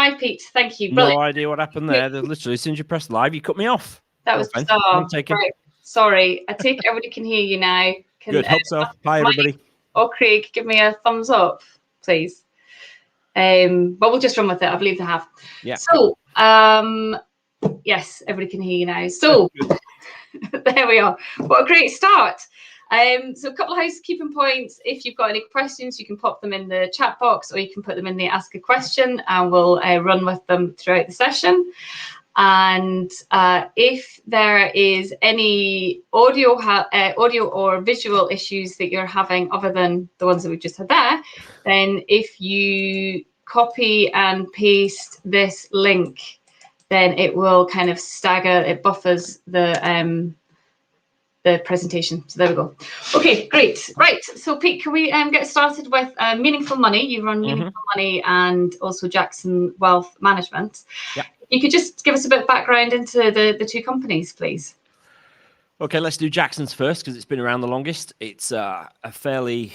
Hi, Pete. Thank you. Brilliant. No idea what happened there. Literally, as soon as you pressed live, you cut me off. That was bizarre. Right. Sorry. I take everybody can hear you now. Good. Hope so. Hi, everybody. Or Craig, give me a thumbs up, please. But we'll just run with it. I believe they have. Yeah. So, yes, everybody can hear you now. So, there we are. What a great start. So a couple of housekeeping points. If you've got any questions, you can pop them in the chat box, or you can put them in the ask a question, and we'll run with them throughout the session. And if there is any audio or visual issues that you're having other than the ones that we've just had there, then if you copy and paste this link, then it will kind of it buffers the presentation. So there we go. Okay, great. Right. So Pete, can we get started with Meaningful Money? You run Meaningful Money and also Jackson Wealth Management. Yeah. You could just give us a bit of background into the two companies, please. Okay, let's do Jackson's first because it's been around the longest. It's a fairly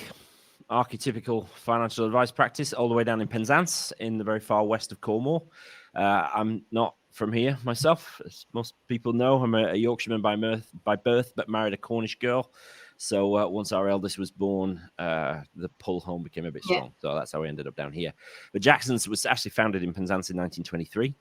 archetypical financial advice practice all the way down in Penzance in the very far west of Cornwall. I'm not from here myself, as most people know. I'm a Yorkshireman by birth, but married a Cornish girl. So once our eldest was born, the pull home became a bit strong. So that's how we ended up down here. But Jackson's was actually founded in Penzance in 1923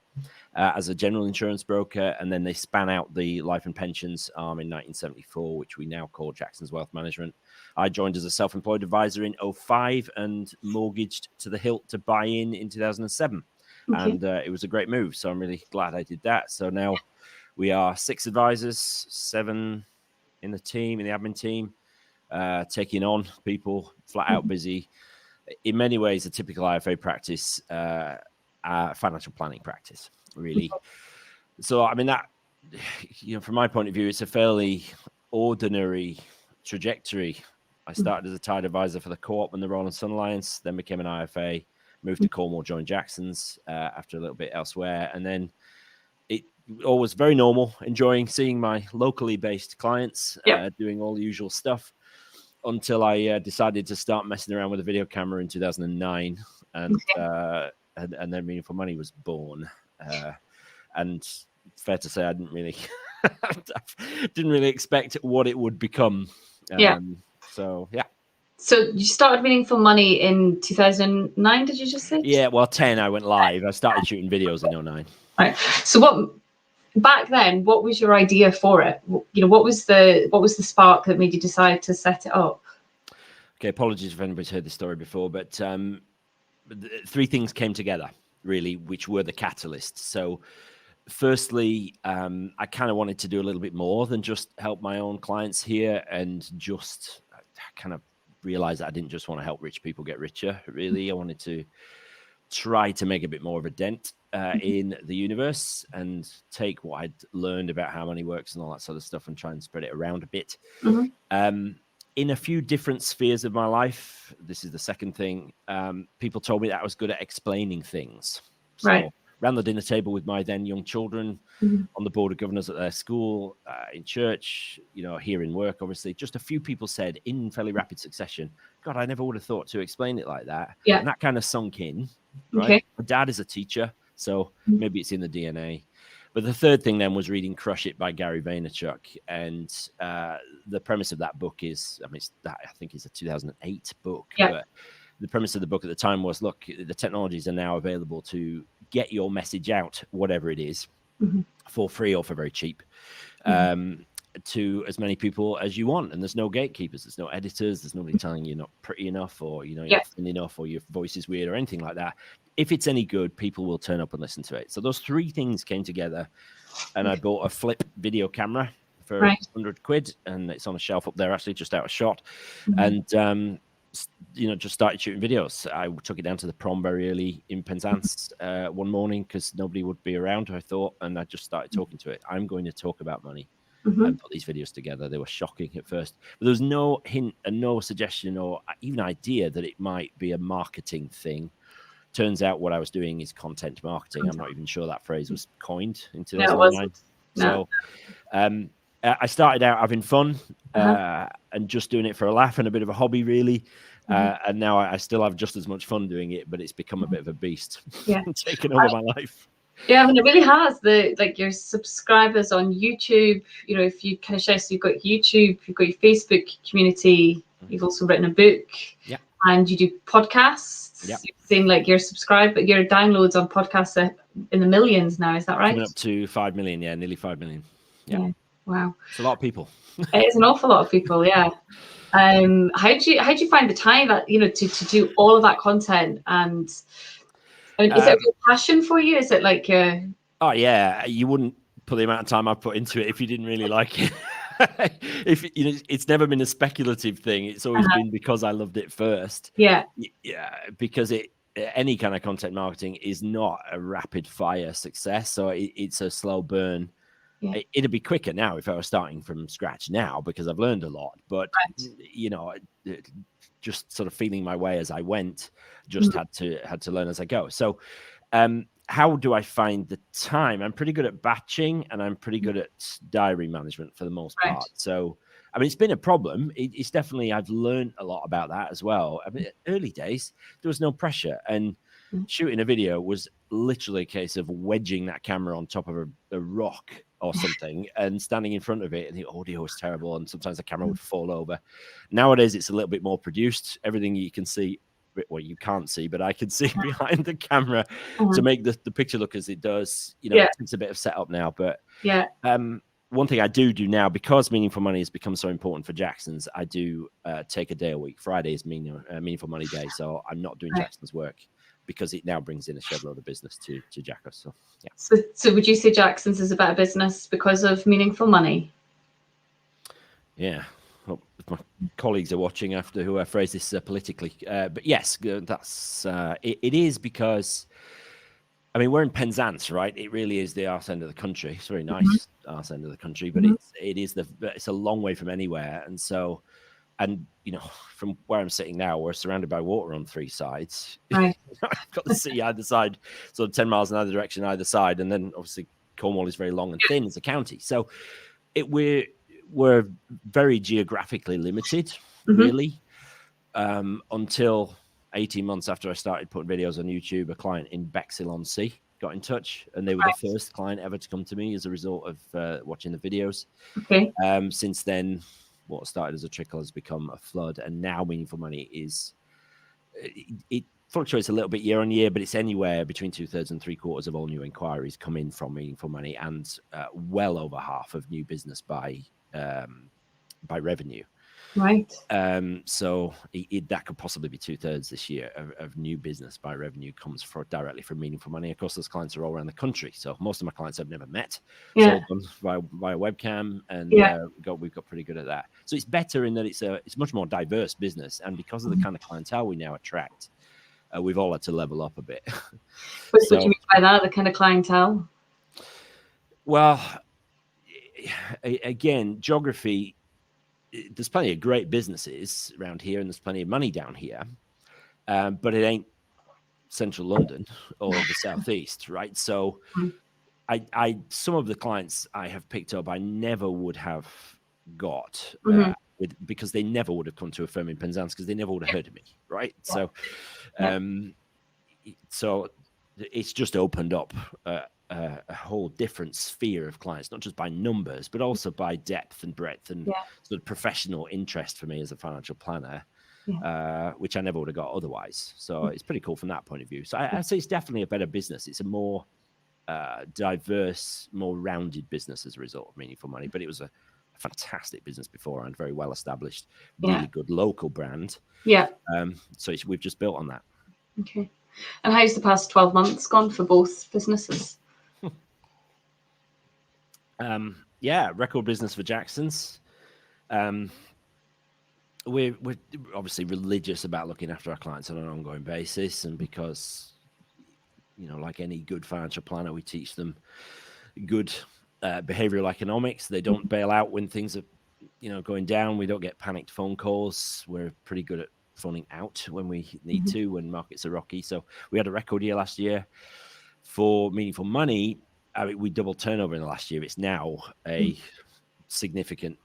as a general insurance broker. And then they span out the life and pensions arm in 1974, which we now call Jackson's Wealth Management. I joined as a self-employed advisor in 2005 and mortgaged to the hilt to buy in 2007. Okay. And it was a great move. So I'm really glad I did that. So now we are 6 advisors, 7 in the team, in the admin team, taking on people, flat out busy. In many ways, a typical IFA practice, financial planning practice, really. So, I mean, that, from my point of view, it's a fairly ordinary trajectory. I started as a tied advisor for the Co-op and the Royal and Sun Alliance, then became an IFA, moved to Cornwall, joined Jackson's after a little bit elsewhere, and then it all was very normal, enjoying seeing my locally based clients, doing all the usual stuff, until I decided to start messing around with a video camera in 2009, and then Meaningful Money was born. And fair to say, I didn't really expect what it would become. So you started Meaningful Money in 2009, did you just say? Yeah, well, 10, I went live. I started shooting videos in 2009. Right. So back then, what was your idea for it? What was the spark that made you decide to set it up? Okay, apologies if anybody's heard this story before, but 3 things came together, really, which were the catalysts. So firstly, I kind of wanted to do a little bit more than just help my own clients here, and just kind of realized that I didn't just want to help rich people get richer, really. I wanted to try to make a bit more of a dent in the universe and take what I'd learned about how money works and all that sort of stuff and try and spread it around a bit. In a few different spheres of my life, this is the second thing, people told me that I was good at explaining things. So around the dinner table with my then young children, on the board of governors at their school, in church, here in work, obviously, just a few people said in fairly rapid succession, God, I never would have thought to explain it like that. Yeah. And that kind of sunk in, right? Okay. My dad is a teacher, so maybe it's in the DNA. But the third thing then was reading Crush It by Gary Vaynerchuk. And the premise of that book is, I think it's a 2008 book. Yeah. But the premise of the book at the time was, look, the technologies are now available to get your message out, whatever it is, for free or for very cheap, to as many people as you want. And there's no gatekeepers, there's no editors, there's nobody telling you you're not pretty enough, or you're not thin enough, or your voice is weird, or anything like that. If it's any good, people will turn up and listen to it. So those 3 things came together, and I bought a flip video camera for 100 quid, and it's on a shelf up there, actually, just out of shot. And just started shooting videos. I took it down to the prom very early in Penzance one morning because nobody would be around, I thought, and I just started talking to it. I'm going to talk about money and put these videos together. They were shocking at first, but there was no hint and no suggestion or even idea that it might be a marketing thing. Turns out what I was doing is content marketing. I'm not even sure that phrase was coined in 2009. So I started out having fun and just doing it for a laugh and a bit of a hobby, really. And now I still have just as much fun doing it, but it's become a bit of a beast, Yeah. taking over my life. Yeah, I mean, it really has. Your subscribers on YouTube, if you kind of share, so you've got YouTube, you've got your Facebook community, you've also written a book, Yeah, and you do podcasts. yeah. You're saying like your downloads on podcasts are in the millions now. Is that right? Coming up to 5 million, nearly 5 million. Yeah. Wow. It's a lot of people. It is an awful lot of people. Yeah. How do you find the time that to do all of that content? And I mean, is it a real passion for you? Is it like oh yeah, you wouldn't put the amount of time I've put into it if you didn't really like it. If it's never been a speculative thing. It's always been because I loved it first. Yeah. Because any kind of content marketing is not a rapid fire success, so it's a slow burn. Yeah. It'd be quicker now if I was starting from scratch now, because I've learned a lot. But just sort of feeling my way as I went, just had to learn as I go. So how do I find the time? I'm pretty good at batching, and I'm pretty good at diary management for the most part. So I mean, it's been a problem. It's definitely, I've learned a lot about that as well. I mean, early days there was no pressure, and shooting a video was literally a case of wedging that camera on top of a rock or something and standing in front of it, and the audio was terrible, and sometimes the camera would fall over. Nowadays it's a little bit more produced. Everything you can see, well, you can't see, but I can see behind the camera to make the picture look as it does. It takes a bit of setup now, but one thing I do now, because Meaningful Money has become so important for Jackson's, I do take a day a week. Friday is Meaningful Money Day, so I'm not doing Jackson's work, because it now brings in a shed load of business to Jacko. So yeah. So would you say Jackson's is a better business because of Meaningful Money? Yeah. Well, if my colleagues are watching after who I phrase this politically, but yes, that's it is, because I mean, we're in Penzance, right? It really is the arse end of the country. It's very nice arse end of the country, but it's a long way from anywhere. And so, and from where I'm sitting now, we're surrounded by water on three sides. Right. I've got the sea either side, sort of 10 miles in either direction, either side. And then obviously Cornwall is very long and thin as a county. So we're very geographically limited, really, until 18 months after I started putting videos on YouTube. A client in Bexhill-on-Sea got in touch, and they were the first client ever to come to me as a result of watching the videos. Okay. Since then, what started as a trickle has become a flood, and now Meaningful Money it fluctuates a little bit year on year, but it's anywhere between 2/3 and 3/4 of all new inquiries come in from Meaningful Money, and well over half of new business by revenue. Right. So that could possibly be 2/3 this year of new business by revenue comes directly from Meaningful Money. Of course, those clients are all around the country, so most of my clients I've never met. Sold them via webcam, and we've got pretty good at that. So it's better in that it's much more diverse business, and because of the kind of clientele we now attract, we've all had to level up a bit. What do you mean by that? The kind of clientele? Well, again, geography. There's plenty of great businesses around here, and there's plenty of money down here, but it ain't central London or the southeast, right? So some of the clients I have picked up I never would have got because they never would have come to a firm in Penzance, because they never would have heard of me, right? So so it's just opened up a whole different sphere of clients, not just by numbers, but also by depth and breadth and sort of professional interest for me as a financial planner, which I never would have got otherwise. So it's pretty cool from that point of view. So I'd say it's definitely a better business. It's a more diverse, more rounded business as a result of Meaningful Money. But it was a fantastic business beforehand, very well established, really good local brand. Yeah. So we've just built on that. Okay. And how's the past 12 months gone for both businesses? Record business for Jackson's. We're obviously religious about looking after our clients on an ongoing basis, and because like any good financial planner, we teach them good behavioral economics. They don't bail out when things are going down. We don't get panicked phone calls. We're pretty good at phoning out when we need to, when markets are rocky. So we had a record year last year for Meaningful Money. I mean, we doubled turnover in the last year. It's now a significant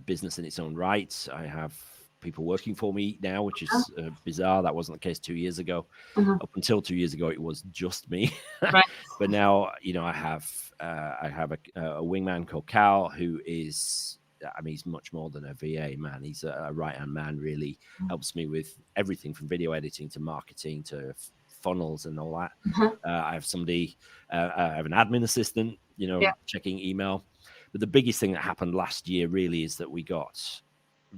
business in its own right. I have people working for me now, which is bizarre. That wasn't the case 2 years ago. Up until 2 years ago, it was just me. Right. But now, I have a wingman called Cal, who is, he's much more than a VA, man. He's a right-hand man, really helps me with everything from video editing to marketing to funnels and all that. I have I have an admin assistant, checking email. But the biggest thing that happened last year really is that we got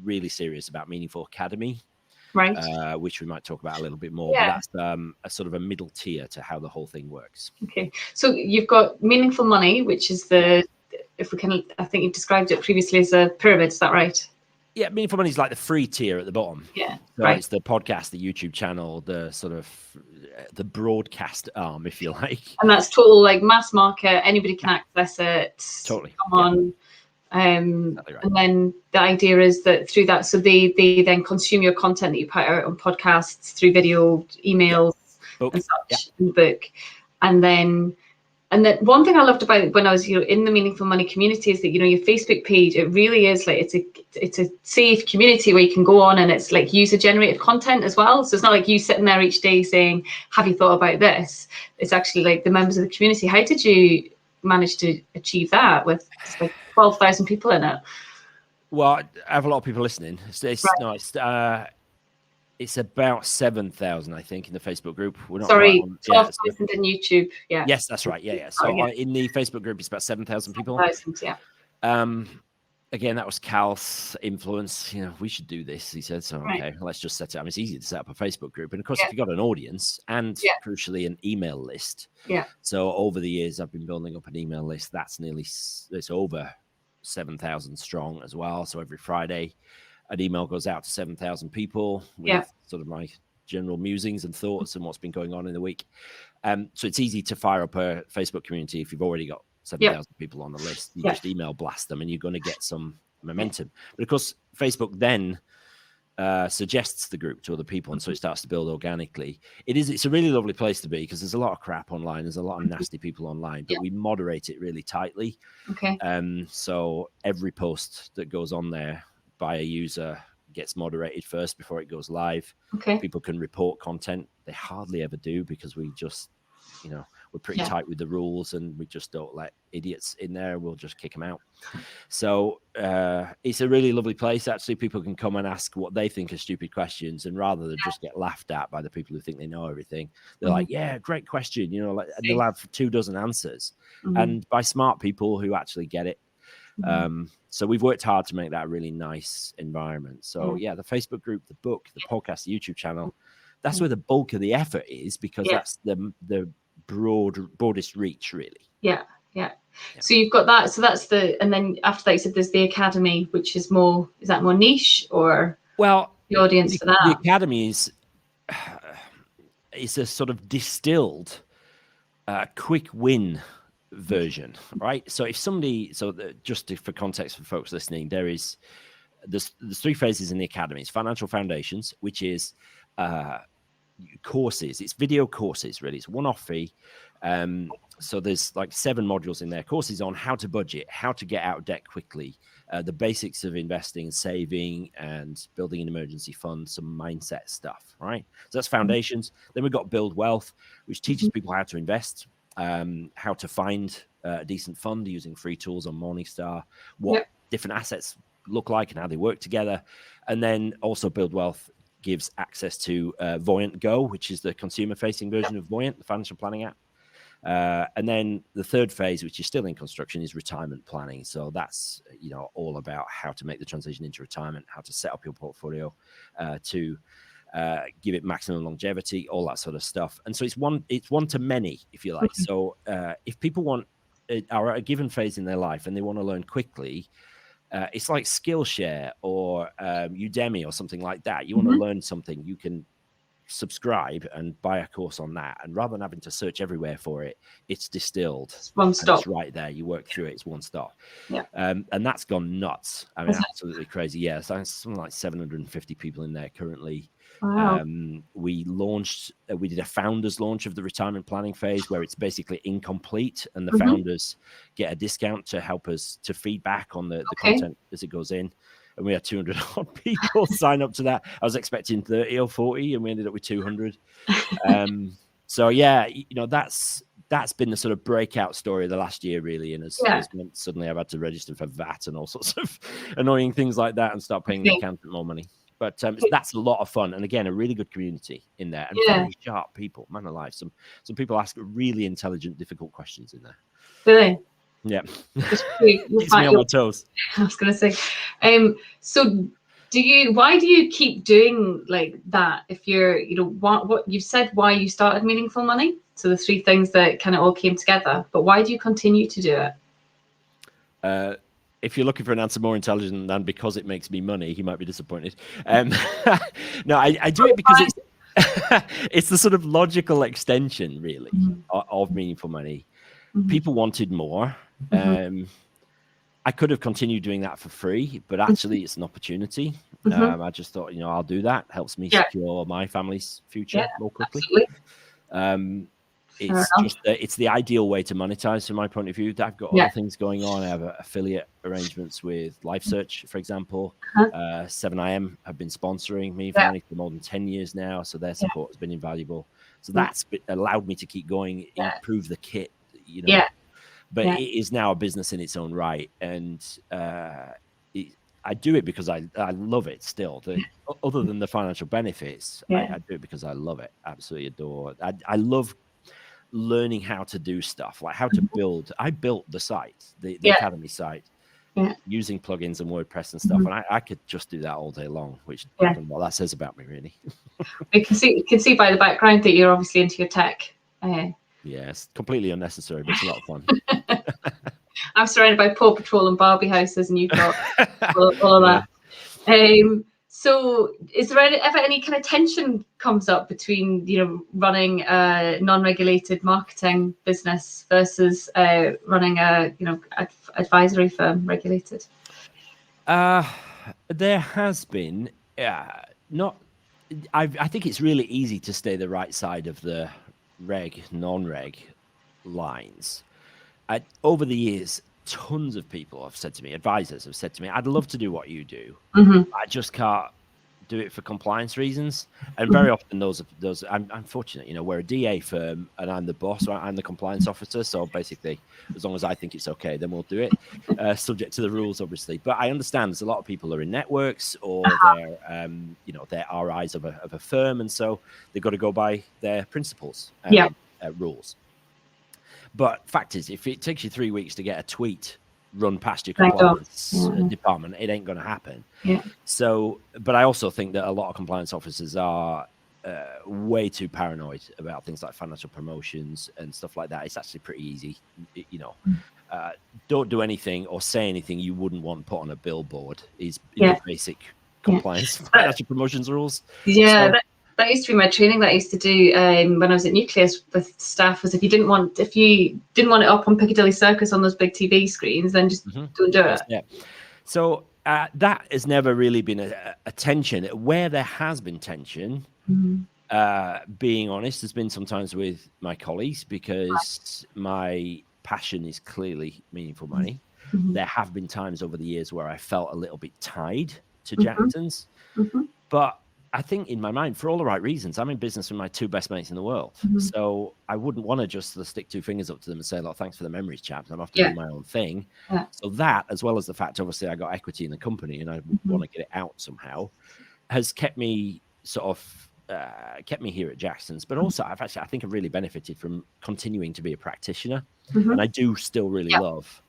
really serious about Meaningful Academy, right? Which we might talk about a little bit more. Yeah. But that's a sort of a middle tier to how the whole thing works. Okay, so you've got Meaningful Money, which is if we can, I think you described it previously as a pyramid. Is that right? Yeah, Meaningful Money is like the free tier at the bottom. Yeah, so right. It's the podcast, the YouTube channel, the sort of the broadcast arm, if you like. And that's total like mass market. Anybody can access it. Totally. Come on. Exactly right. And then the idea is that through that, so they then consume your content that you put out on podcasts, through video, emails, and such, and book. And then one thing I loved about it when I was in the Meaningful Money community is that your Facebook page, it really is like it's a safe community where you can go on, and it's like user generated content as well. So it's not like you sitting there each day saying, have you thought about this? It's actually like the members of the community. How did you manage to achieve that with like 12,000 people in it? Well, I have a lot of people listening. It's about 7,000, I think, in the Facebook group. We're not 12,000 in YouTube. Yeah. Yes, that's right. Yeah. So in the Facebook group, it's about 7,000 people. 7,000, yeah. Again, that was Cal's influence. We should do this, he said. So, okay, let's just set it up. It's easy to set up a Facebook group. And of course, if you've got an audience and crucially an email list. Yeah. So over the years, I've been building up an email list. It's over 7,000 strong as well. So every Friday, an email goes out to 7,000 people with sort of my general musings and thoughts and what's been going on in the week. So it's easy to fire up a Facebook community if you've already got 7,000 people on the list. You just email blast them and you're going to get some momentum. But of course, Facebook then suggests the group to other people, and so it starts to build organically. It's a really lovely place to be because there's a lot of crap online. There's a lot of nasty people online, but we moderate it really tightly. Okay. So every post that goes on there by a user gets moderated first before it goes live. Okay. People can report content. They hardly ever do because we just, we're pretty tight with the rules and we just don't let idiots in there. We'll just kick them out. So it's a really lovely place. Actually, people can come and ask what they think are stupid questions, and rather than just get laughed at by the people who think they know everything, they're like, yeah, great question. And they'll have 24 answers and by smart people who actually get it. So we've worked hard to make that a really nice environment. So the Facebook group, the book, the podcast, the YouTube channel, that's where the bulk of the effort is because that's the broadest reach, really. Yeah. So you've got that. So that's and then after that, you said there's the academy, which is more niche or the audience for that? The academy is a sort of distilled quick win version, right? So if somebody, for context for folks listening, there's 3 phases in the academy. It's financial foundations, which is courses. It's video courses, really. It's one-off fee. So there's like 7 modules in there. Courses on how to budget, how to get out of debt quickly, the basics of investing and saving and building an emergency fund, some mindset stuff, right? So that's foundations. Then we've got Build Wealth, which teaches people how to invest, how to find a decent fund using free tools on Morningstar, what different assets look like and how they work together. And then also Build Wealth gives access to Voyant Go, which is the consumer-facing version of Voyant, the financial planning app. And then the 3rd phase, which is still in construction, is retirement planning. So that's all about how to make the transition into retirement, how to set up your portfolio to give it maximum longevity, all that sort of stuff. And so it's one to many, if you like. So if people are at a given phase in their life and they want to learn quickly, it's like Skillshare or Udemy or something like that. You want to learn something, you can subscribe and buy a course on that. And rather than having to search everywhere for it, it's distilled. It's one stop. It's right there. You work through it. It's one stop. Yeah. And that's gone nuts. I mean, absolutely crazy. Yeah. So something like 750 people in there currently. Wow. We did a founders launch of the retirement planning phase where it's basically incomplete and the founders get a discount to help us to feedback on the content as it goes in. and we had 200 odd people sign up to that. I was expecting 30 or 40, and we ended up with 200. So yeah, that's been the sort of breakout story of the last year, really. And as suddenly I've had to register for VAT and all sorts of annoying things like that, and start paying the accountant more money. But that's a lot of fun, and again, a really good community in there, and very sharp people. Man alive, some people ask really intelligent, difficult questions in there. Really? Yeah, keeps me on my toes. I was going to say, so why do you keep doing like that? If you're, what you've said, why you started Meaningful Money, so the 3 things that kind of all came together, but why do you continue to do it? If you're looking for an answer more intelligent than because it makes me money, you might be disappointed. No, I do it because it's the sort of logical extension, really, of Meaningful Money. People wanted more. I could have continued doing that for free, but actually it's an opportunity. I just thought, I'll do that. Helps me secure my family's future more quickly. It's the ideal way to monetize from my point of view. I've got other things going on. I have affiliate arrangements with LifeSearch, for example. 7IM have been sponsoring me for more than 10 years now, so their support has been invaluable. So that's allowed me to keep going, improve the kit, But it is now a business in its own right, and I do it because I love it still. Other than the financial benefits, I do it because I love it. Absolutely adore it. I love learning how to do stuff, like how to build. I built the site, the Academy site, using plugins and WordPress and stuff, and I could just do that all day long, which I don't know what that says about me, really. You can see by the background that you're obviously into your tech. It's completely unnecessary, but it's a lot of fun. I'm surrounded by Paw Patrol and Barbie houses, and you've got all of that. So is there ever any kind of tension comes up between, running a non-regulated marketing business versus running a, advisory firm regulated? There has been. I think it's really easy to stay the right side of the non-reg lines. Over the years, tons of people have said to me, advisors have said to me, I'd love to do what you do. I just can't do it for compliance reasons. And very often those I'm fortunate, we're a DA firm and I'm the boss, right? I'm the compliance officer. So basically, as long as I think it's okay, then we'll do it, subject to the rules, obviously. But I understand there's a lot of people who are in networks, or they're RIs of a firm. And so they've got to go by their principles, rules. But fact is, if it takes you 3 weeks to get a tweet run past your compliance department, it ain't going to happen. So, but I also think that a lot of compliance officers are way too paranoid about things like financial promotions and stuff like that. It's actually pretty easy, don't do anything or say anything you wouldn't want put on a billboard is the basic compliance financial promotions rules. That used to be my training that I used to do when I was at Nucleus with staff, was if you didn't want it up on Piccadilly Circus on those big TV screens, then just don't do it. So that has never really been a tension. Where there has been tension, being honest, has been sometimes with my colleagues, because my passion is clearly Meaningful Money. There have been times over the years where I felt a little bit tied to Jackson's, but I think in my mind, for all the right reasons. I'm in business with my 2 best mates in the world. So I wouldn't want to just stick 2 fingers up to them and say, look, thanks for the memories, chaps. I'm off to do my own thing. So that, as well as the fact, obviously, I got equity in the company and I want to get it out somehow, has kept me kept me here at Jackson's. But also, I think I've really benefited from continuing to be a practitioner. And I do still really love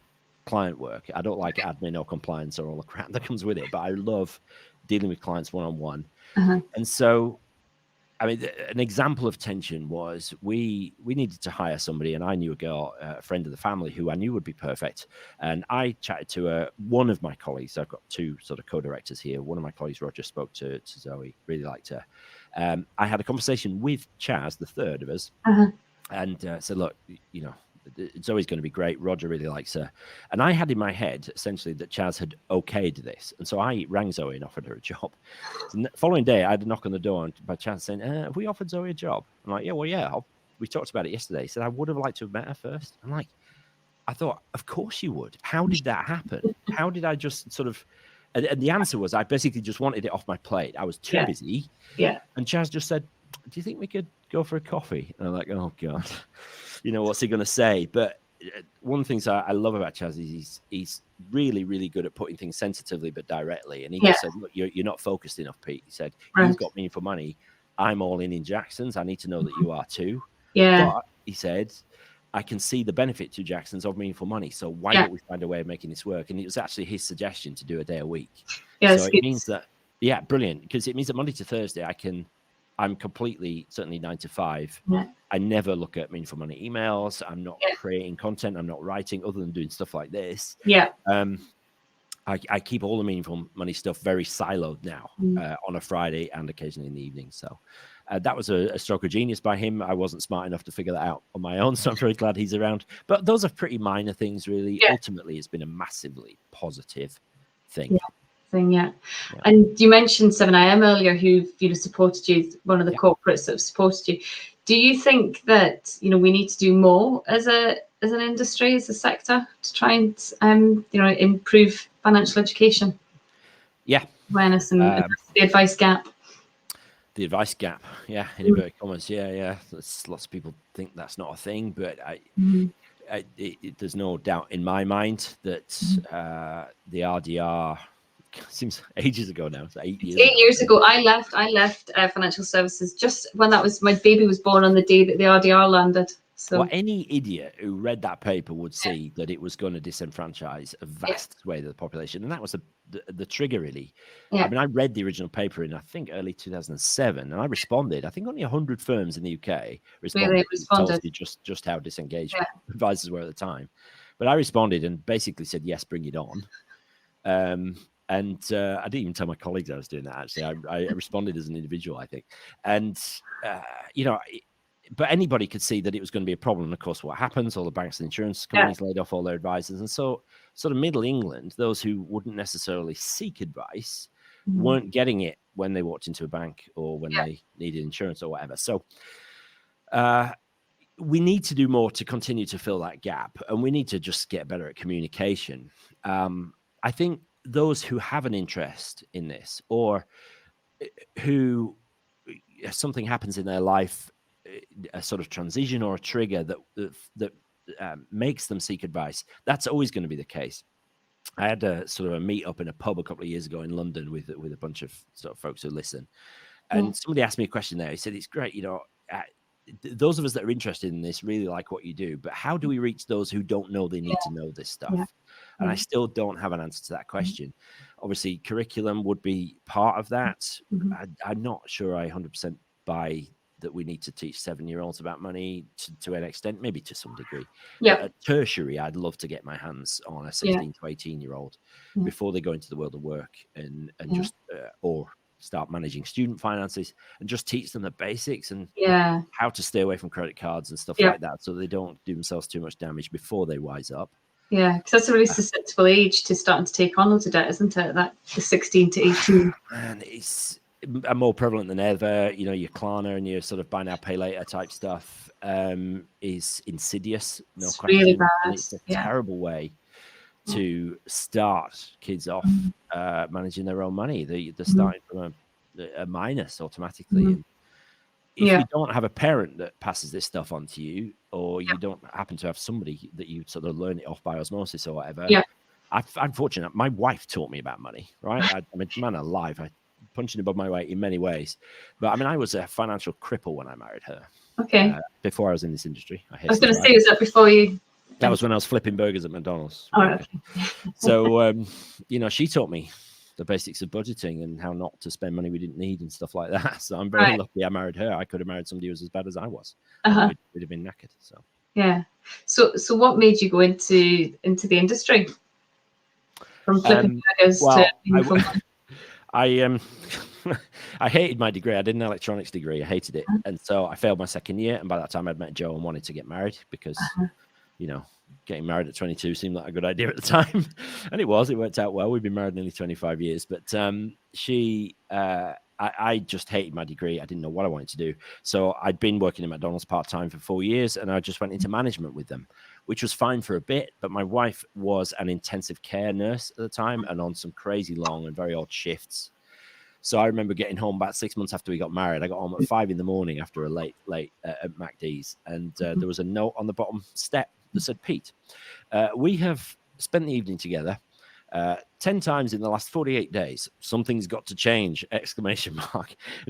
client work. I don't like admin or compliance or all the crap that comes with it, but I love dealing with clients one-on-one. And so, I mean, an example of tension was we needed to hire somebody, and I knew a girl, a friend of the family, who I knew would be perfect. And I chatted to one of my colleagues. I've got 2 sort of co-directors here. One of my colleagues, Roger, spoke to Zoe, really liked her. I had a conversation with Chaz, the third of us, and said, look, Zoe's going to be great. Roger really likes her. And I had in my head, essentially, that Chaz had okayed this. And so I rang Zoe and offered her a job. So the following day, I had a knock on the door by Chaz saying, have we offered Zoe a job? I'm like, we talked about it yesterday. He said, I would have liked to have met her first. I thought, of course you would. How did that happen? How did I just sort of And the answer was, I basically just wanted it off my plate. I was too busy. Yeah. And Chaz just said, do you think we could go for a coffee? And I'm like, oh God, what's he going to say? But one of the things I love about Chaz is he's really, really good at putting things sensitively but directly. And he just said, look, you're not focused enough, Pete. He said, you've got meaningful money. I'm all in Jackson's. I need to know that you are too. Yeah. But he said, I can see the benefit to Jackson's of meaningful money. So why don't we find a way of making this work? And it was actually his suggestion to do a day a week. Yeah, so it means that, brilliant. Because it means that Monday to Thursday, I'm completely, certainly 9 to 5. Yeah. I never look at meaningful money emails. I'm not creating content. I'm not writing other than doing stuff like this. Yeah. I keep all the meaningful money stuff very siloed now on a Friday and occasionally in the evening. So that was a stroke of genius by him. I wasn't smart enough to figure that out on my own. So I'm very glad he's around. But those are pretty minor things, really. Yeah. Ultimately, it's been a massively positive thing. Yeah. And you mentioned 7IM earlier, who've supported you, one of the corporates that have supported you. Do you think that we need to do more as an industry, as a sector, to try and improve financial education? Yeah. Awareness and the advice gap. The advice gap, in inverted commas, lots of people think that's not a thing, but there's no doubt in my mind that the RDR seems ages ago now. It's 8 years. 8 years ago, I left financial services just when my baby was born on the day that the RDR landed. So, well, any idiot who read that paper would see that it was going to disenfranchise a vast swathe of the population, and that was the trigger, really. I mean, I read the original paper in, I think, early 2007, and I responded. I think only 100 firms in the UK responded. Tells you just how disengaged advisors were at the time. But I responded and basically said, yes, bring it on. And I didn't even tell my colleagues I was doing that, actually. I responded as an individual, I think. And, but anybody could see that it was going to be a problem. And of course, what happens? All the banks and insurance companies laid off all their advisors. And so sort of middle England, those who wouldn't necessarily seek advice, weren't getting it when they walked into a bank or when they needed insurance or whatever. So we need to do more to continue to fill that gap. And we need to just get better at communication. I think those who have an interest in this, or who something happens in their life, a sort of transition or a trigger that makes them seek advice, that's always going to be the case. I had a sort of a meet up in a pub a couple of years ago in London with a bunch of sort of folks who listen, and somebody asked me a question there. He said, "It's great, those of us that are interested in this really like what you do, but how do we reach those who don't know they need to know this stuff?" And I still don't have an answer to that question. Obviously, curriculum would be part of that. I'm not sure I 100% buy that we need to teach 7-year-olds about money to an extent, maybe to some degree. But at tertiary, I'd love to get my hands on a 16 to 18-year-old before they go into the world of work and just or start managing student finances, and just teach them the basics and how to stay away from credit cards and stuff like that, so they don't do themselves too much damage before they wise up. Yeah, because that's a really susceptible age to starting to take on loads of debt, isn't it? That the 16 to 18. And it's more prevalent than ever. Your Klarna and your sort of buy now, pay later type stuff is insidious. No question. Really bad. And it's a terrible way to start kids off managing their own money. They're starting from a minus automatically. And if you don't have a parent that passes this stuff on to you, or you don't happen to have somebody that you sort of learn it off by osmosis or whatever, I'm fortunate. My wife taught me about money, right? I'm a man alive. I punching above my weight in many ways. But I mean, I was a financial cripple when I married her. Okay. Before I was in this industry. I was going to say, was that before you? That was when I was flipping burgers at McDonald's. Oh, okay. So, she taught me the basics of budgeting and how not to spend money we didn't need and stuff like that. So I'm very lucky I married her. I could have married somebody who was as bad as I was. We'd have been knackered. So yeah. So what made you go into the industry? From flipping burgers to I hated my degree. I did an electronics degree. I hated it. And so I failed my second year. And by that time I'd met Joe and wanted to get married because getting married at 22 seemed like a good idea at the time. And it worked out well. We've been married nearly 25 years, but I just hated my degree. I didn't know what I wanted to do. So I'd been working at McDonald's part-time for 4 years, and I just went into management with them, which was fine for a bit. But my wife was an intensive care nurse at the time and on some crazy long and very odd shifts. So I remember getting home about 6 months after we got married. I got home at 5 a.m. after a late at MacD's, and there was a note on the bottom step that said, "Pete, we have spent the evening together 10 times in the last 48 days. Something's got to change!" ! And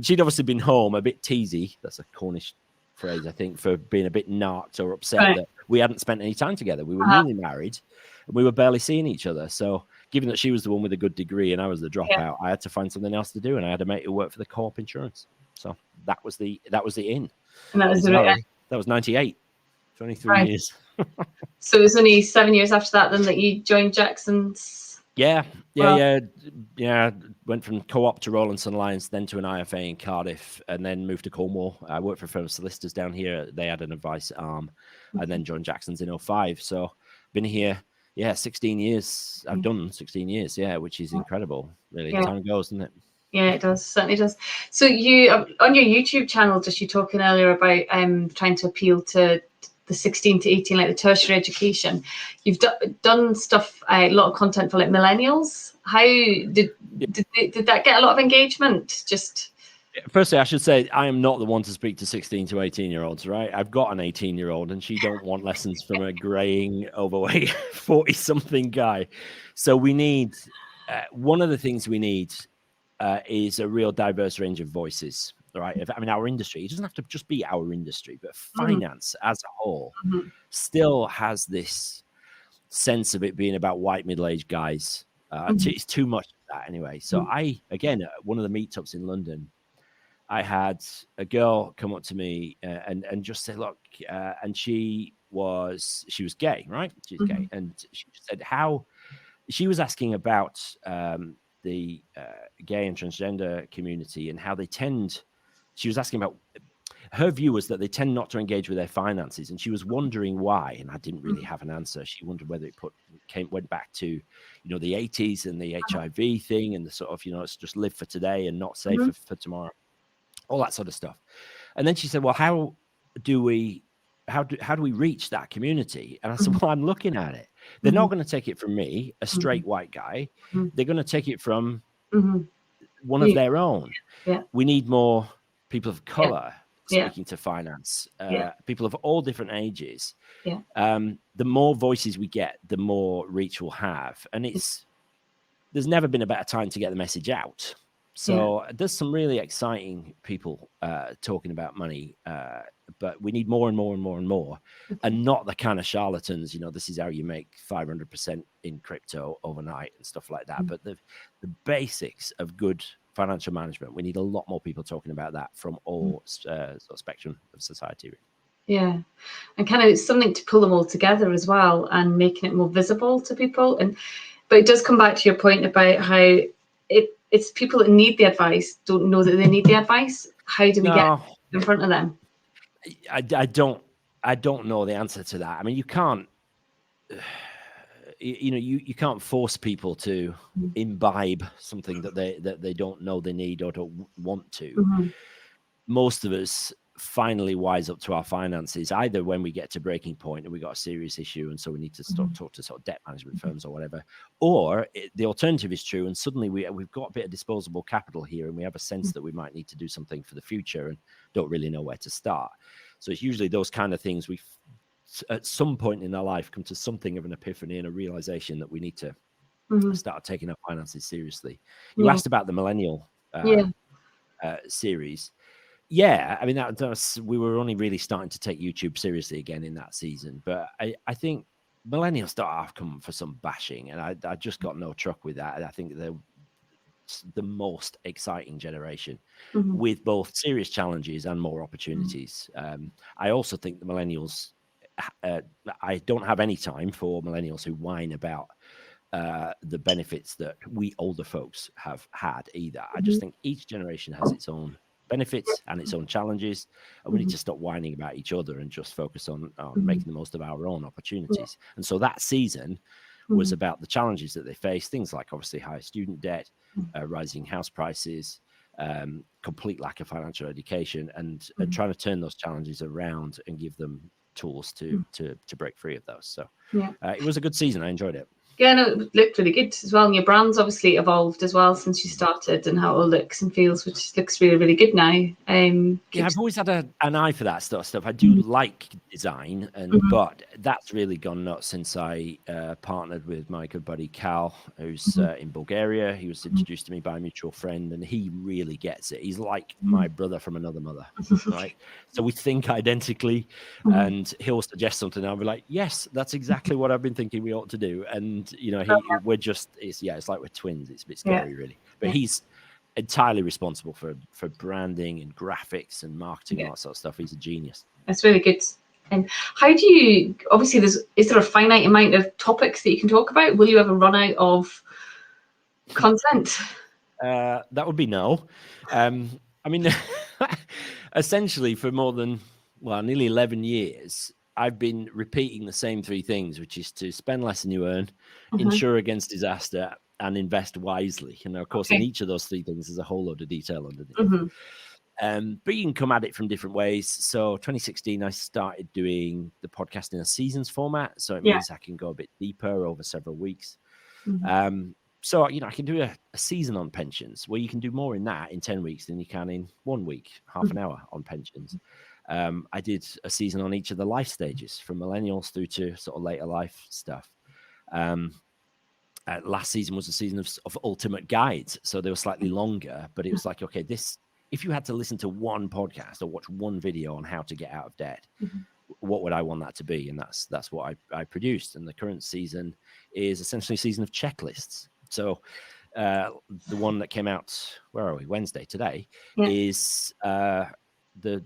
she'd obviously been home a bit teasy. That's a Cornish phrase, I think, for being a bit narked or upset that we hadn't spent any time together. We were newly married and we were barely seeing each other. So given that she was the one with a good degree and I was the dropout, I had to find something else to do, and I had a mate who worked for the Co-op Insurance. So that was the in. And that was that was 98, 23 years. So it was only 7 years after that then that you joined Jackson's. Yeah. Went from Co-op to Rawlinson Alliance, then to an IFA in Cardiff, and then moved to Cornwall. I worked for a firm of solicitors down here. They had an advice arm, and then joined Jackson's in 2005. So been here, 16 years. I've done 16 years, which is incredible. Really, time goes, doesn't it? Yeah, it does. Certainly does. So you, on your YouTube channel, just you talking earlier about trying to appeal to the 16 to 18, like the tertiary education. You've done stuff, a lot of content for like millennials. How did that get a lot of engagement? Just firstly, I should say I am not the one to speak to 16 to 18-year-olds, right? I've got an 18-year-old and she don't want lessons from a graying, overweight 40-something guy. So we need, one of the things we need is a real diverse range of voices. Right. I mean, our industry, it doesn't have to just be our industry, but finance as a whole still has this sense of it being about white middle-aged guys. It's too much of that anyway. So again, one of the meetups in London, I had a girl come up to me and just say, look, and she was gay, right? She's gay. And she said she was asking about the gay and transgender community and how they she was asking about, her view was that they tend not to engage with their finances, and she was wondering why, and I didn't really have an answer. She wondered whether it went back to, the 80s and the HIV thing and the sort of, it's just live for today and not save for tomorrow, all that sort of stuff. And then she said, well, how do we reach that community? And I said, well, I'm looking at it. They're not going to take it from me, a straight white guy. They're going to take it from one of their own. We need more people of color speaking to finance, people of all different ages. The more voices we get, the more reach we'll have. And there's never been a better time to get the message out. So there's some really exciting people talking about money, but we need more and more and more and more, and not the kind of charlatans, this is how you make 500% in crypto overnight and stuff like that. But the basics of good financial management, we need a lot more people talking about that from all sort of spectrum of society. Yeah, and kind of something to pull them all together as well and making it more visible to people. But it does come back to your point about how it's people that need the advice don't know that they need the advice. How do we get in front of them? I don't know the answer to that. I mean, you can't you can't force people to imbibe something that they don't know they need or don't want to. Most of us finally wise up to our finances either when we get to breaking point and we got a serious issue and so we need to talk to sort of debt management firms or whatever, or the alternative is true and suddenly we've got a bit of disposable capital here and we have a sense that we might need to do something for the future and don't really know where to start. So it's usually those kind of things we at some point in our life come to something of an epiphany and a realization that we need to start taking our finances seriously. You asked about the millennial series. Yeah, I mean, we were only really starting to take YouTube seriously again in that season. But I think millennials don't have come for some bashing, and I just got no truck with that. I think they're the most exciting generation with both serious challenges and more opportunities. I also think the millennials, I don't have any time for millennials who whine about the benefits that we older folks have had either. I just think each generation has its own benefits and its own challenges, and we need to stop whining about each other and just focus on making the most of our own opportunities. And so that season was about the challenges that they face, things like obviously high student debt, rising house prices, complete lack of financial education, and trying to turn those challenges around and give them tools to break free of those. So it was a good season. I enjoyed it. Yeah, no, it looked really good as well. And your brand's obviously evolved as well since you started, and how it all looks and feels, which looks really, really good now. Yeah, I've always had an eye for that sort of stuff. I do like design, but that's really gone nuts since I partnered with my good buddy Cal, who's in Bulgaria. He was introduced to me by a mutual friend, and he really gets it. He's like my brother from another mother, right? So we think identically, and he'll suggest something, and I'll be like, yes, that's exactly what I've been thinking we ought to do. And, you know, we're just, it's like we're twins. It's a bit scary, really. But he's entirely responsible for branding and graphics and marketing and all that sort of stuff. He's a genius. That's really good. And how do you, obviously is there a finite amount of topics that you can talk about? Will you ever run out of content? That would be no. I mean, essentially for more than, nearly 11 years, I've been repeating the same three things, which is to spend less than you earn, insure against disaster, and invest wisely. And of course, in each of those three things, there's a whole load of detail underneath. But you can come at it from different ways. So 2016, I started doing the podcast in a seasons format. So it means I can go a bit deeper over several weeks. So, you know, I can do a season on pensions, where you can do more in that in 10 weeks than you can in 1 week, half an hour on pensions. I did a season on each of the life stages, from millennials through to sort of later life stuff. Last season was a season of ultimate guides. So they were slightly longer, but it was like, okay, if you had to listen to one podcast or watch one video on how to get out of debt, what would I want that to be? And that's what I produced. And the current season is essentially a season of checklists. So the one that came out, where are we? Wednesday today, is the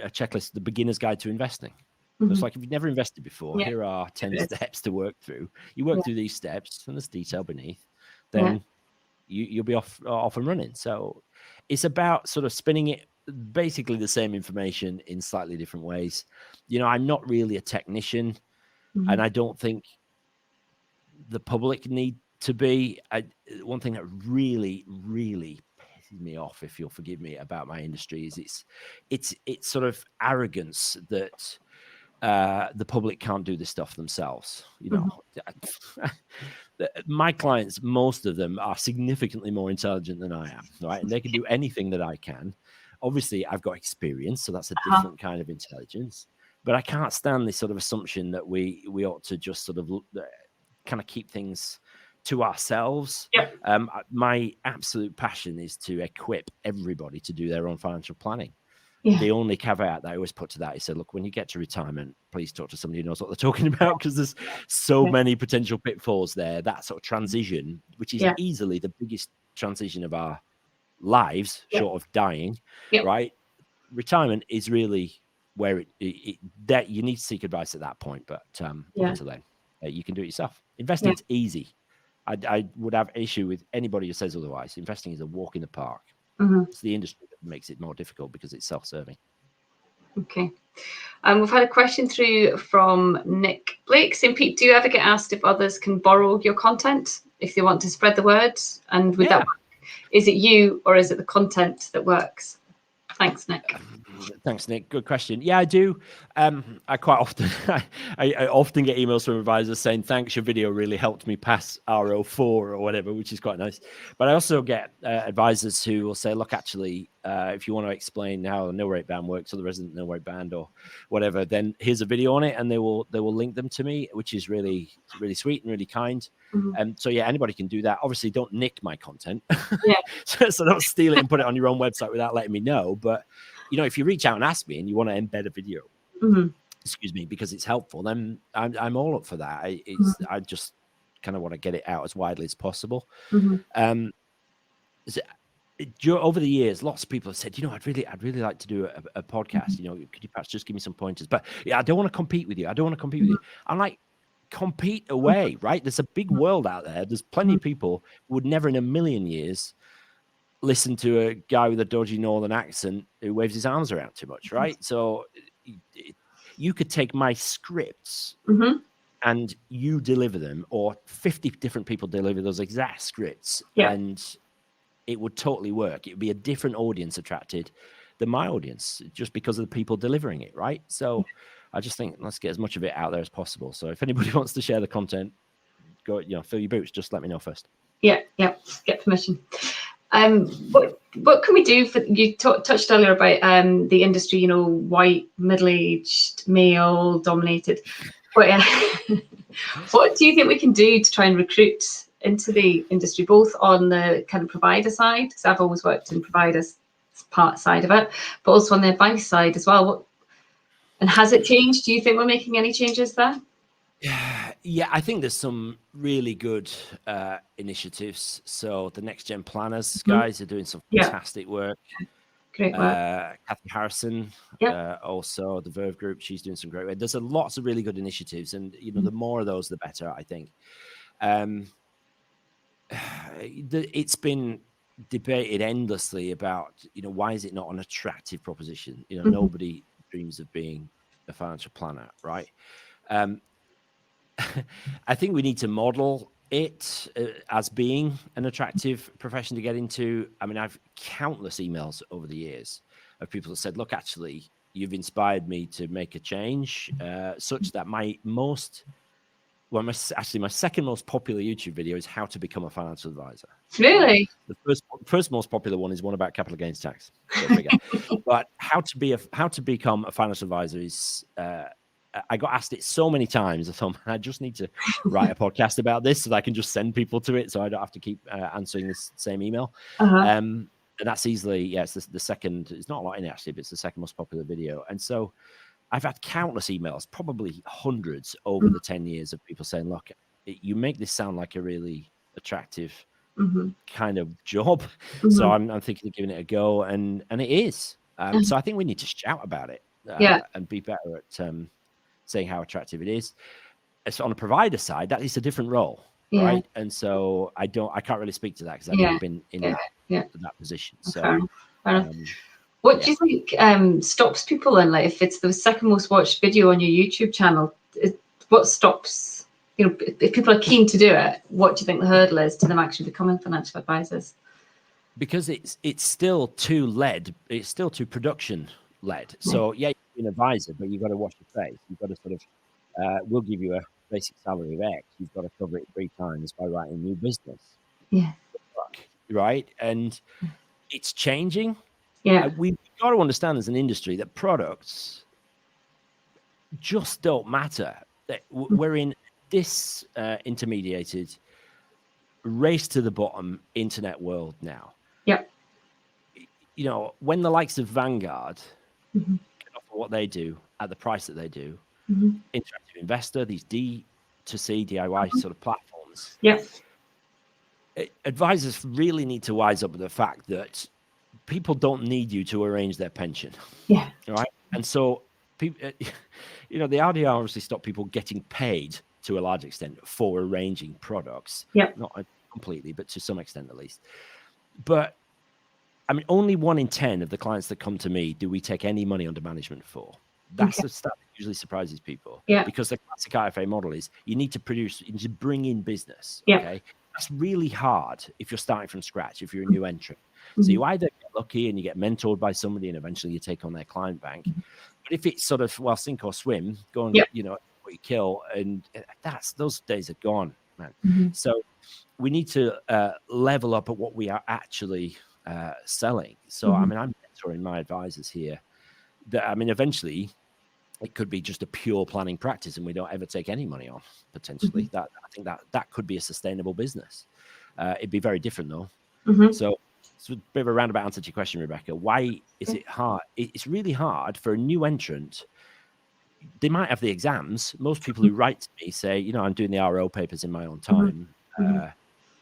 checklist, the beginner's guide to investing. So it's like, if you've never invested before, here are 10 steps to work through. You work through these steps, and there's detail beneath, then you'll be off and running. So it's about sort of spinning it, basically the same information in slightly different ways. You know, I'm not really a technician, and I don't think the public need to be. One thing that really, really pisses me off, if you'll forgive me, about my industry is it's sort of arrogance that the public can't do this stuff themselves. You know, my clients, most of them are significantly more intelligent than I am, right? And they can do anything that I can. Obviously, I've got experience, so that's a different kind of intelligence. But I can't stand this sort of assumption that we ought to just sort of kind of keep things to ourselves. My absolute passion is to equip everybody to do their own financial planning. The only caveat that I always put to that is, look, when you get to retirement, please talk to somebody who knows what they're talking about, because there's so many potential pitfalls there. That sort of transition, which is easily the biggest transition of our lives, short of dying, right? Retirement is really where that you need to seek advice at that point. But until then, you can do it yourself. Investing's easy. I would have an issue with anybody who says otherwise. Investing is a walk in the park. It's the industry that makes it more difficult because it's self-serving. Okay. We've had a question through from Nick Blake saying, Pete, do you ever get asked if others can borrow your content if they want to spread the word? And would that work? Is it you, or is it the content that works? Thanks, Nick. Thanks, Nick. Good question. Yeah, I do. I quite often, I often get emails from advisors saying, thanks, your video really helped me pass RO4 or whatever, which is quite nice. But I also get advisors who will say, look, actually, if you want to explain how a no rate band works, or the resident no rate band or whatever, then here's a video on it, and they will link them to me, which is really, really sweet and really kind. So yeah, anybody can do that. Obviously, don't nick my content. So don't steal it and put it on your own website without letting me know. But you know, if you reach out and ask me and you want to embed a video, excuse me, because it's helpful, then I'm all up for that. I just kind of want to get it out as widely as possible. Over the years, lots of people have said, you know, I'd really like to do a podcast. You know, could you perhaps just give me some pointers? But yeah, I don't want to compete with you. I'm like, compete away, right? There's a big world out there. There's plenty of people who would never in a million years listen to a guy with a dodgy northern accent who waves his arms around too much, right? So you could take my scripts and you deliver them, or 50 different people deliver those exact scripts, and it would totally work. It would be a different audience attracted than my audience, just because of the people delivering it, right? So I just think let's get as much of it out there as possible. So if anybody wants to share the content, go, fill your boots. Just let me know first. Yeah, get permission. What can we do for, you touched earlier about the industry, white, middle-aged, male dominated. What do you think we can do to try and recruit into the industry, both on the kind of provider side, because I've always worked in providers part side of it, but also on the advice side as well? And has it changed? Do you think we're making any changes there? Yeah, I think there's some really good initiatives. So the Next Gen Planners guys are doing some fantastic work. Great work. Kathy Harrison, also the Verve Group, she's doing some great work. There's lots of really good initiatives, and the more of those, the better, I think. It's been debated endlessly about why is it not an attractive proposition? Nobody dreams of being a financial planner, right? I think we need to model it as being an attractive profession to get into. I mean, I've countless emails over the years of people that said, look, actually, you've inspired me to make a change, such that my second most popular YouTube video is how to become a financial advisor. Really? The first most popular one is one about capital gains tax. But how to become a financial advisor is, I got asked it so many times. I thought, I just need to write a podcast about this so that I can just send people to it, so I don't have to keep answering this same email. And that's easily, it's the second. It's not a lot in it actually, but it's the second most popular video. And so I've had countless emails, probably hundreds over the 10 years, of people saying, look, you make this sound like a really attractive kind of job. So I'm thinking of giving it a go, and it is. So I think we need to shout about it and be better at saying how attractive it is. So on a provider side, that is a different role, right? And so I can't really speak to that because I've never been in that position. So what do you think stops people then? Like, if it's the second most watched video on your YouTube channel, what stops? If people are keen to do it, what do you think the hurdle is to them actually becoming financial advisors? Because it's still too led. It's still too production led. So you're an advisor, but you've got to wash your face. You've got to sort of, we'll give you a basic salary of X. You've got to cover it 3 times by writing new business. Yeah. Right. And it's changing. Yeah. We've got to understand as an industry that products just don't matter. We're in this intermediated race to the bottom internet world now. Yep. When the likes of Vanguard can offer what they do at the price that they do, Interactive Investor, these D2C DIY sort of platforms. Yep. Advisors really need to wise up with the fact that people don't need you to arrange their pension. Yeah. Right. And so people, the RDR obviously stopped people getting paid to a large extent for arranging products. Yeah. Not completely, but to some extent at least. But I mean, only 1 in 10 of the clients that come to me do we take any money under management for. That's the stat that usually surprises people. Yeah. Because the classic IFA model is you need to bring in business. Yeah. Okay. That's really hard if you're starting from scratch, if you're a new entrant. So you either get lucky and you get mentored by somebody and eventually you take on their client bank. But if it's sort of, sink or swim, go and, what you kill, and those days are gone, man. So we need to level up at what we are actually selling. So, I mean, I'm mentoring my advisors here. Eventually it could be just a pure planning practice and we don't ever take any money on, potentially. I think that could be a sustainable business. It'd be very different though. So it's a bit of a roundabout answer to your question, Rebecca. Why is it hard? It's really hard for a new entrant. They might have the exams. Most people who write to me say, I'm doing the RO papers in my own time.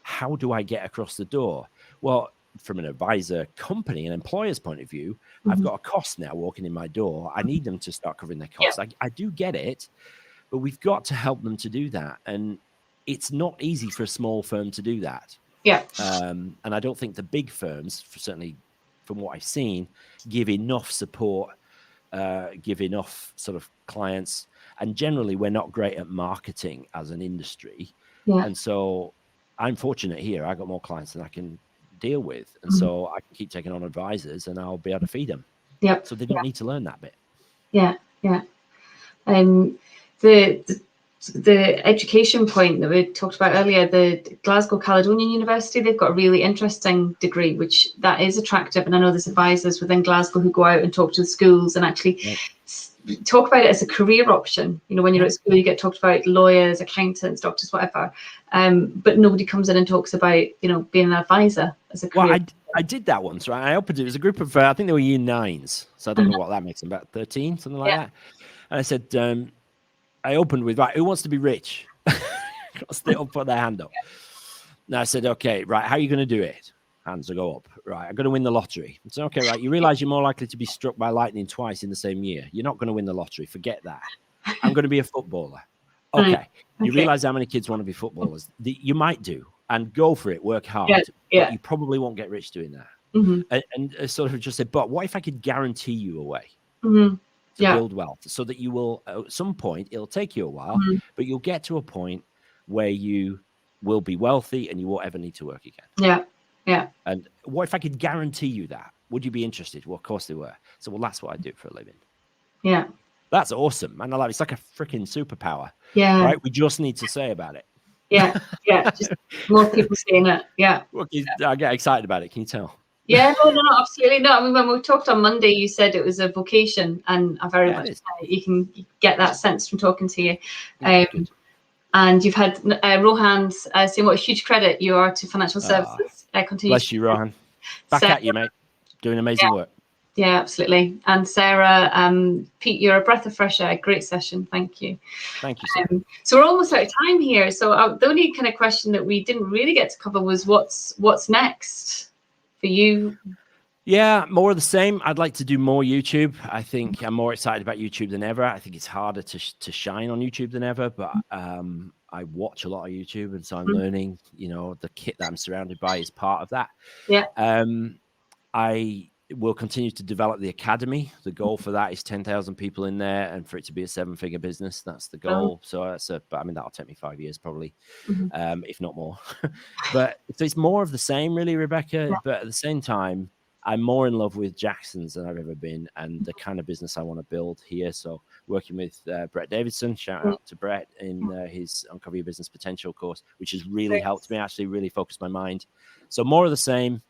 How do I get across the door? Well, from an advisor company and employer's point of view, I've got a cost now walking in my door. I need them to start covering their costs. I do get it, but we've got to help them to do that. And it's not easy for a small firm to do that. Yeah. And I don't think the big firms, certainly from what I've seen, give enough support, give enough sort of clients. And generally, we're not great at marketing as an industry. Yeah. And so I'm fortunate here. I got more clients than I can deal with. And so I can keep taking on advisors and I'll be able to feed them. Yep. So they don't need to learn that bit. Yeah. Yeah. The education point that we talked about earlier, the Glasgow Caledonian University, they've got a really interesting degree, which that is attractive. And I know there's advisors within Glasgow who go out and talk to the schools and actually talk about it as a career option. You know, when you're at school, you get talked about lawyers, accountants, doctors, whatever. But nobody comes in and talks about, you know, being an advisor as a career. Well, I did that once, right? I opened it. It was a group of, I think they were year 9s. So I don't know what that makes them, about 13, something like that. And I said, I opened with, right, who wants to be rich? They all put their hand up. And I said, okay, right, how are you going to do it? Hands will go up. Right, I'm going to win the lottery. I said, okay, right, you realize you're more likely to be struck by lightning twice in the same year. You're not going to win the lottery. Forget that. I'm going to be a footballer. Okay. You realize how many kids want to be footballers? You might do. And go for it. Work hard. But you probably won't get rich doing that. And sort of just said, but what if I could guarantee you a way? To build wealth, so that you will, at some point, it'll take you a while, but you'll get to a point where you will be wealthy and you won't ever need to work again. Yeah. And what if I could guarantee you that? Would you be interested? Well, of course they were. So, well, that's what I do for a living. Yeah. That's awesome, man. I love it. It's like a freaking superpower. Yeah. Right? We just need to say about it. Yeah. Just more people saying it. Yeah. Well, I get excited about it. Can you tell? Yeah, no, absolutely not. I mean, when we talked on Monday, you said it was a vocation, and I very much you can get that sense from talking to you. And you've had Rohan saying what a huge credit you are to financial services. Bless you, Rohan. Back at you, mate. Doing amazing work. Yeah, absolutely. And Sarah, Pete, you're a breath of fresh air. Great session. Thank you. Thank you, Sarah. So we're almost out of time here. So the only kind of question that we didn't really get to cover was what's next for you? Yeah, more of the same. I'd like to do more YouTube. I think I'm more excited about YouTube than ever. I think it's harder to shine on YouTube than ever, but I watch a lot of YouTube, and so I'm learning, you know, the kit that I'm surrounded by is part of that. Yeah. I will continue to develop the academy. The goal for that is 10,000 people in there, and for it to be a 7-figure business. That's the goal. So but I mean, that'll take me 5 years probably, if not more. But so it's more of the same, really, Rebecca. Yeah. But at the same time, I'm more in love with Jackson's than I've ever been, and the kind of business I want to build here. So working with Brett Davidson, shout out to Brett in his Uncover Your Business Potential course, which has really helped me actually really focus my mind. So more of the same.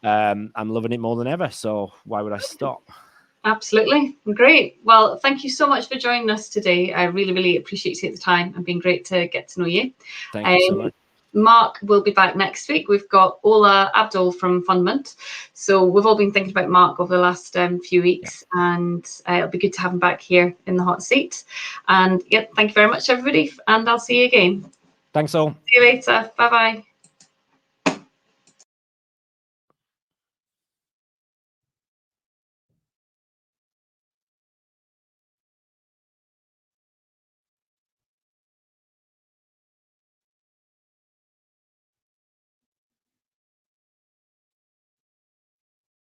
I'm loving it more than ever. So why would I stop? Absolutely. Great. Well, thank you so much for joining us today. I really, really appreciate you taking the time and being great to get to know you. Thank you so much. Mark will be back next week. We've got Ola Abdul from Fundament. So we've all been thinking about Mark over the last few weeks, and it'll be good to have him back here in the hot seat. And thank you very much, everybody. And I'll see you again. Thanks all. See you later. Bye-bye.